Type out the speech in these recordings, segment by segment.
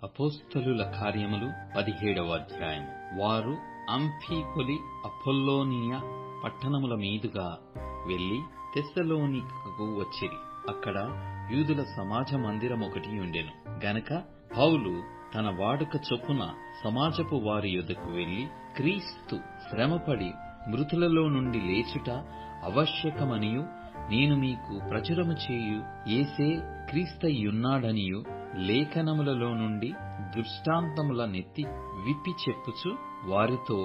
అపోస్తలుల కార్యములు 17వ అధ్యాయము. వారు అంఫిపొలి అపొల్లోనియ పట్టణముల మీదుగా వెళ్లి తెస్సలోనికకు వచ్చిరి. అక్కడ యూదుల సమాజ మందిరమొకటి ఉండెను గనక పౌలు తన వాడుక చొప్పున సమాజపు వారి యొద్దకు వెళ్లి, క్రీస్తు శ్రమపడి మృతులలో నుండి లేచుట ఆవశ్యకమనియు, నేను మీకు ప్రచురము చేయు యేసే క్రీస్తయ్యున్నాడనియు లేఖనములలో నుండి దృష్టాంతముల నెత్తి విప్పి చెప్పుచు వారితో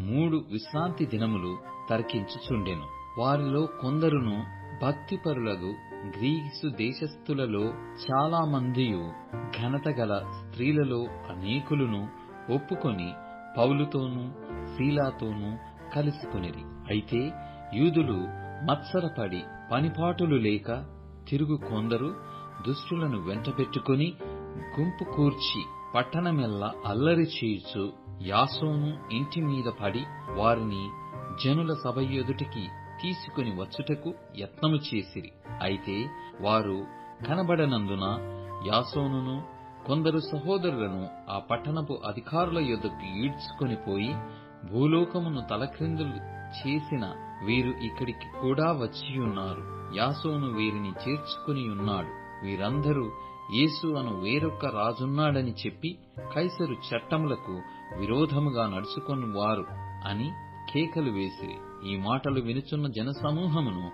3 విశ్రాంతి దినములు తర్కించుచుండెను. వారిలో కొందరును భక్తిపరులగు గ్రీసు దేశస్థులలో చాలా మందియు ఘనత గల స్త్రీలలో అనేకులను ఒప్పుకొని పౌలుతోనూ శీలాతోనూ కలిసికొనిరి. అయితే యూదులు మత్సరపడి పనిపాటులు లేక తిరుగు కొందరు దుష్టులను వెంటబెట్టుకుని గుంపు కూర్చి పట్టణమెల్లా అల్లరి చేయుచు యాసోను ఇంటి మీద పడి వారిని జనుల సభ ఎదుటికి తీసుకుని వచ్చుటకు యత్నము చేసిరి. అయితే వారు కనబడనందున యాసోనును కొందరు సహోదరులను ఆ పట్టణపు అధికారుల యొద్దకు ఈడ్చుకొని పోయి, భూలోకమును తలక్రిందులు చేసిన వీరు ఇక్కడికి కూడా వచ్చియున్నారు. యాసోను వీరిని చేర్చుకుని ఉన్నాడు. వీరందరూ యేసు అను వేరొక రాజున్నాడని చెప్పి కైసరు చట్టములకు విరోధముగా నడుచుకొని వారు అని కేకలు వేసిరి. ఈ మాటలు వినుచున్న జనసమూహమును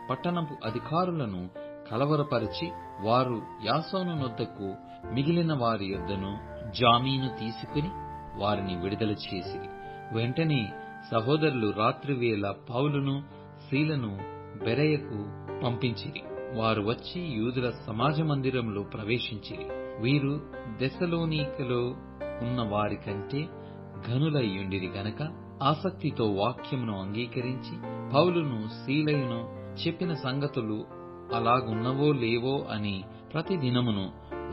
పట్టణపు అధికారులను కలవరపరిచి, వారు యాసోను నొద్దకు మిగిలిన వారి యొద్దను జామీను తీసుకుని వారిని విడుదల చేసిరి. వెంటనే సహోదరులు రాత్రివేళ పౌలును శీలను బెరయకు పంపించిరి. వారు వచ్చి యూదుల సమాజ మందిరంలో ప్రవేశించిరి. వీరు తెస్సలోనికలో ఉన్న వారి కంటే ఘనులయ్యుండిరి గనక ఆసక్తితో వాక్యమును అంగీకరించి పౌలును శీలయును చెప్పిన సంగతులు అలాగున్నవో లేవో అని ప్రతి దినమును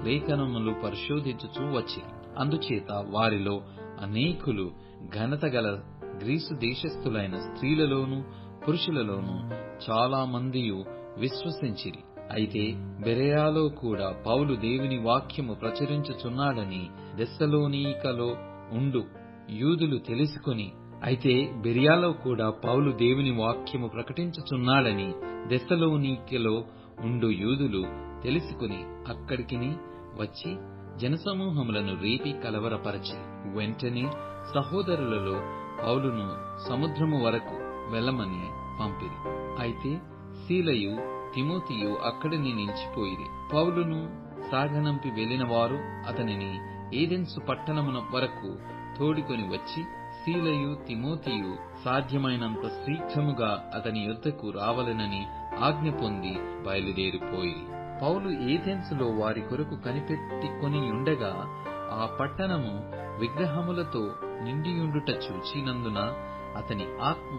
లేఖనములు పరిశోధించుచూ వచ్చిరి. అందుచేత వారిలో అనేకులు ఘనత గల గ్రీసు దేశస్థులైన స్త్రీలలోనూ పురుషులలోనూ చాలా మందియు విశ్వసించిరి. అయితే బెరయాలో కూడా పౌలు దేవుని వాక్యము ప్రచురించుచున్నాడని తెస్సలోనికలో ఉండు యూదులు తెలుసుకుని అక్కడికిని వచ్చి జనసమూహములను రేపి కలవరపరచిరి. వెంటనే సహోదరులలో పౌలును సముద్రము వరకు వెళ్ళమని పంపిరి. అయితే శీలయు తిమోతియు అక్కడిని నిలిచిపోయిరి. పౌలును సాగనంపి వెళ్లిన వారు అతనిని ఏథెన్సు పట్టణమున వరకు తోడుకొని వచ్చి, శీలయు తిమోతియు సాధ్యమైనంత శీఘ్రముగా అతని యొద్దకు రావలెనని ఆజ్ఞ పొంది బయలుదేరిపోయిరి. పౌలు ఏథెన్సులో వారి కొరకు కనిపెట్టుకొనియుండగా ఆ పట్టణము విగ్రహములతో నిండియుండుట చూచినందున అతని ఆత్మ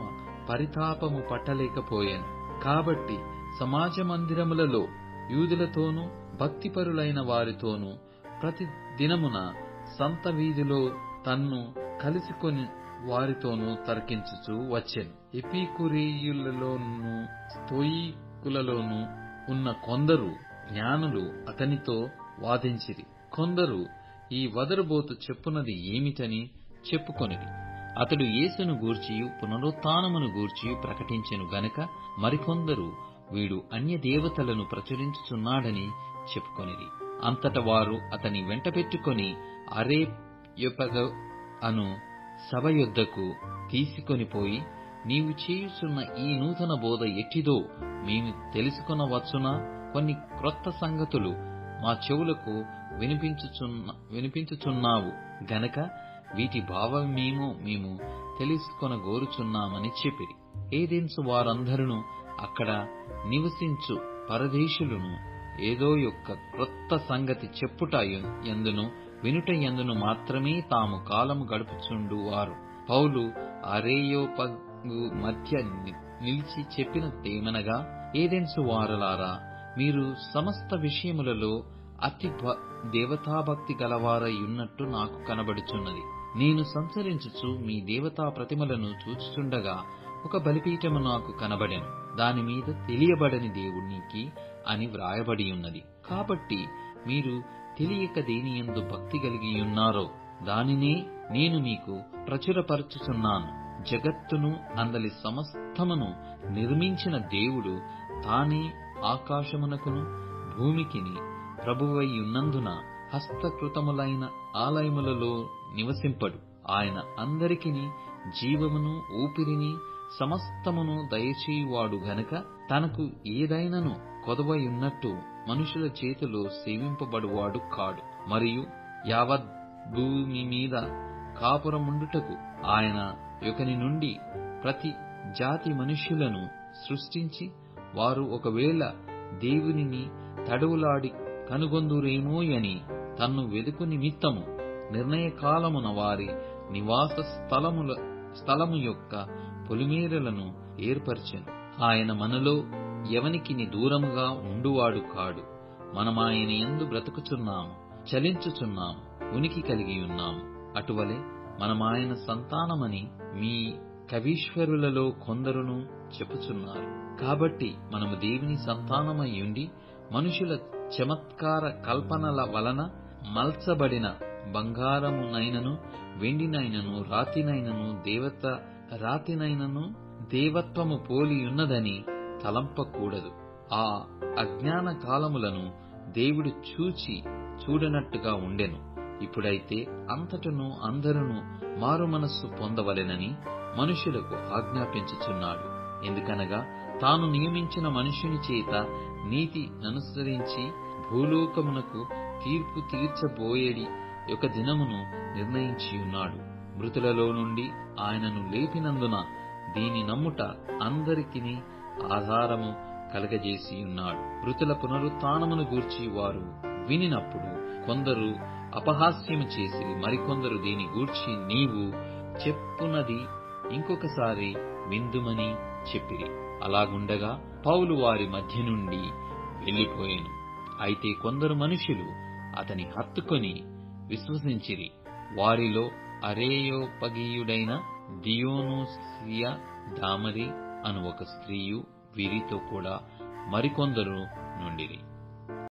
పరితాపము పట్టలేకపోయెను. కాబట్టి సమాజ మందిరములలో యూదులతోనూ భక్తిపరులైన వారితోనూ ప్రతి దినమున సంత వీధిలో తన్ను కలిసికొని వారితోనూ తర్కించుచూ వచ్చెను. ఎపికురేయులలోనూ స్తోయికులలోనూ ఉన్న కొందరు జ్ఞానులు అతనితో వాదించిరి. కొందరు ఈ వదరుబోతు చెప్పునది ఏమిటని చెప్పుకొనిరి. అతడు యేసును గూర్చియు పునరుత్థానమును గూర్చియు ప్రకటించెను గనక మరికొందరు వీడు అన్య దేవతలను ప్రచురించుచున్నాడని చెప్పుకొనిరి. అంతట వారు అతని వెంటబెట్టుకొని అరేయోపగు అను సభ యొద్దకు తీసుకొని పోయి, నీవు చేయుచున్న ఈ నూతన బోధ ఎట్టిదో మేము తెలుసుకొనవచ్చునా? కొన్ని క్రొత్త సంగతులు మా చెవులకు వినిపించుచున్నావు గనక వీటి భావమేమో మేము తెలుసుకొనగోరుచున్నామని చెప్పిరి. ఏథెన్సు వారందరూ అక్కడ నివసించు పరదేశులను ఏదో యొక్క క్రొత్త సంగతి చెప్పుట యందును వినుట యందును మాత్రమే తాము కాలము గడుపుచుండు వారు. పౌలు అరేయోపగు మధ్య నిలిచి చెప్పినదేమనగా, ఏథెన్సు వారలారా, మీరు సమస్త విషయములలో అతి దేవతాభక్తి గలవారయ్యున్నట్టు నాకు కనబడుచున్నది. నేను సంచరించుచు మీ దేవతా ప్రతిమలను చూచుచుండగా ఒక బలిపీఠము నాకు కనబడెను. దానిమీద తెలియబడని దేవునికి అని వ్రాయబడి ఉన్నది. కాబట్టి మీరు తెలియక దేనియందు భక్తి కలిగియున్నారో దానినే నేను మీకు ప్రచురపరచుచున్నాను. జగత్తును అందలి సమస్తమును నిర్మించిన దేవుడు తానే ఆకాశమునకును భూమికిని ప్రభువైయున్నందున హస్తకృతములైన ఆలయములలో నివసింపడు. ఆయన అందరికిని జీవమును ఊపిరిని సమస్తమును దయచేయువాడు గనక తనకు ఏదైనను కొదవయున్నట్టు మనుషుల చేతిలో సేవింపబడువాడు కాడు. మరియు యావత్ భూమి మీద కాపురముండుటకు ఆయన యొకని నుండి ప్రతి జాతి మనుష్యులను సృష్టించి, వారు ఒకవేళ దేవునిని తడవులాడి కనుగొందురేమోయని తన్ను వెదుకు నిమిత్తము నిర్ణయకాలమున వారి నివాస స్థలము యొక్క పొలిమేరలను ఏర్పరచెను. ఆయన మనలో ఎవనికిని దూరముగా ఉండువాడు కాడు. మనమాయన యందు బ్రతుకుచున్నాము, చలించుచున్నాము, ఉనికి కలిగియున్నాము. అటువలే మనమాయన సంతానమని మీ కవీశ్వరులలో కొందరును చెప్పుచున్నారు. కాబట్టి మనము దేవుని సంతానమయ్యుండి మనుషుల చమత్కార కల్పనల వలన మల్చబడిన బంగారమునైనను వెండినైనను రాతినైనను దేవత్వము పోలియున్నదని తలంపకూడదు. ఆ అజ్ఞాన కాలములను దేవుడు చూడనట్టుగా ఉండెను. ఇప్పుడైతే అంతటను అందరును మారుమనస్సు పొందవలెనని మనుషులకు ఆజ్ఞాపించుచున్నాడు. ఎందుకనగా తాను నియమించిన మనుషుని చేత నీతి ననుసరించి భూలోకమునకు తీర్పు తీర్చబోయేడి ఒక దినమును నిర్ణయించియున్నాడు. మృతులలో నుండి ఆయనను లేపినందున దీని నమ్ముట అందరికిని ఆధారము కలగజేసియున్నాడు. మృతుల పునరుత్థానమును గూర్చి వారు వినినప్పుడు కొందరు అపహాస్యము చేసి, మరికొందరు దీని గూర్చి నీవు చెప్పునది ఇంకొకసారి విందుమని చెప్పిరి. అలాగుండగా పౌలు వారి మధ్య నుండి వెళ్లిపోయెను. అయితే కొందరు మనుషులు అతని హత్తుకొని విశ్వసించిరి. వారిలో అరేయోపగీయుడైన దియోనుసియ దామరి అను ఒక స్త్రీయు వీరితో కూడా మరికొందరు నుండిరి.